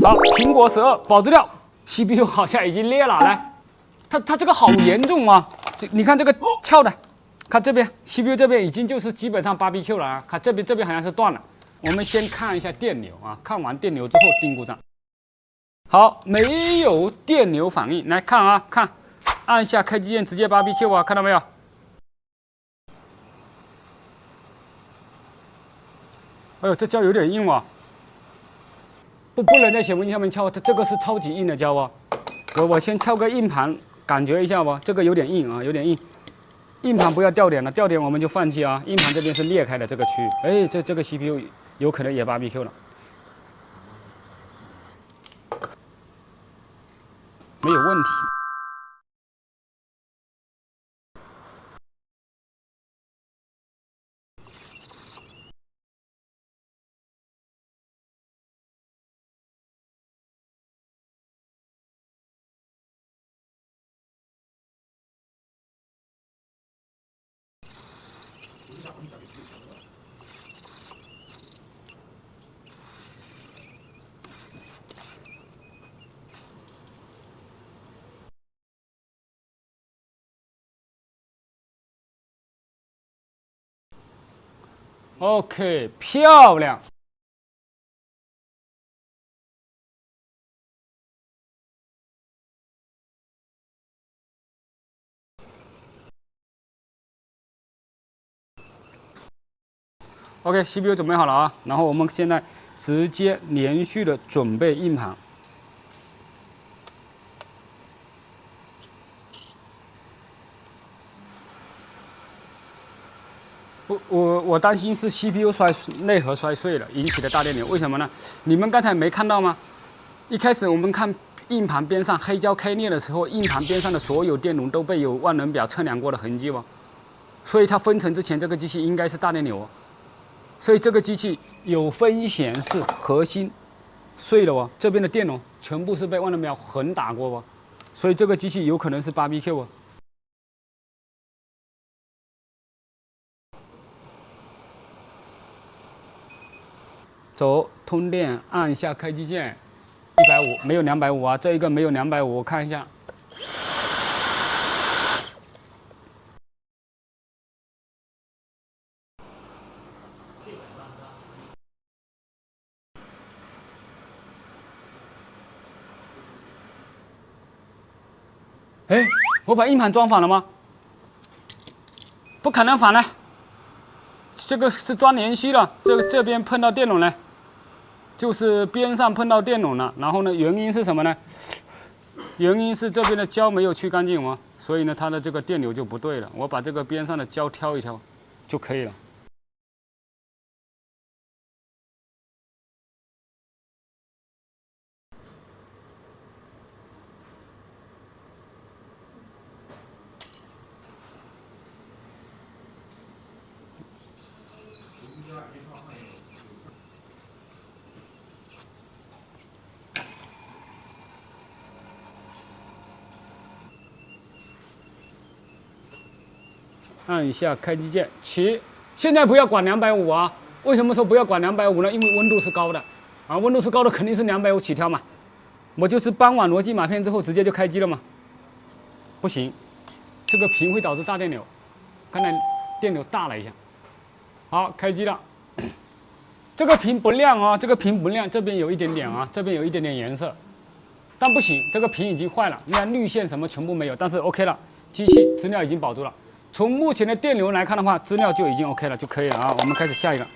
好，苹果12保质料 ，CPU 好像已经裂了，来，它这个好严重啊！你看这个翘的，看这边 CPU 这边已经就是基本上 BBQ 了啊，看这边好像是断了。我们先看一下电流啊，看完电流之后定故障。好，没有电流反应，来看啊，看，按下开机键直接 BBQ 啊，看到没有？哎呦，这胶有点硬哦。不能在显微镜上面敲，这个是超级硬的胶哦。我先敲个硬盘，感觉一下吧，这个有点硬啊，有点硬。硬盘不要掉点了，掉点我们就放弃啊。硬盘这边是裂开的这个区域，哎，这个 CPU 有可能也 BBQ 了，没有问题。OK， 漂亮。OK，CPU 准备好了啊，然后我们现在直接连续的准备硬盘。我担心是 CPU 内核摔碎了引起的大电流，为什么呢？你们刚才没看到吗？一开始我们看硬盘边上黑胶开裂的时候，硬盘边上的所有电容都被有万能表测量过的痕迹哦，所以它分层之前这个机器应该是大电流哦。所以这个机器有风险是核心碎了哦，这边的电容全部是被万能表横打过哦，所以这个机器有可能是 BBQ 哦。走，通电，按一下开机键，150，没有250啊，这一个没有250，我看一下。哎，我把硬盘装反了吗？不可能反了，这个是装连续了，这边碰到电容了，就是边上碰到电容了。然后呢，原因是什么呢？原因是这边的胶没有去干净嘛，所以呢，它的这个电流就不对了。我把这个边上的胶挑一挑就可以了。按一下开机键，起。现在不要管250啊！为什么说不要管250呢？因为温度是高的，啊，温度是高的肯定是250起跳嘛。我就是搬完逻辑码片之后直接就开机了嘛。不行，这个屏会导致大电流。刚才电流大了一下。好，开机了。这个屏不亮啊，这个屏不亮，这边有一点点啊，这边有一点点颜色。但不行，这个屏已经坏了，你看绿线什么全部没有，但是 OK 了，机器资料已经保住了。从目前的电流来看的话，资料就已经 OK 了，就可以了啊。我们开始下一个。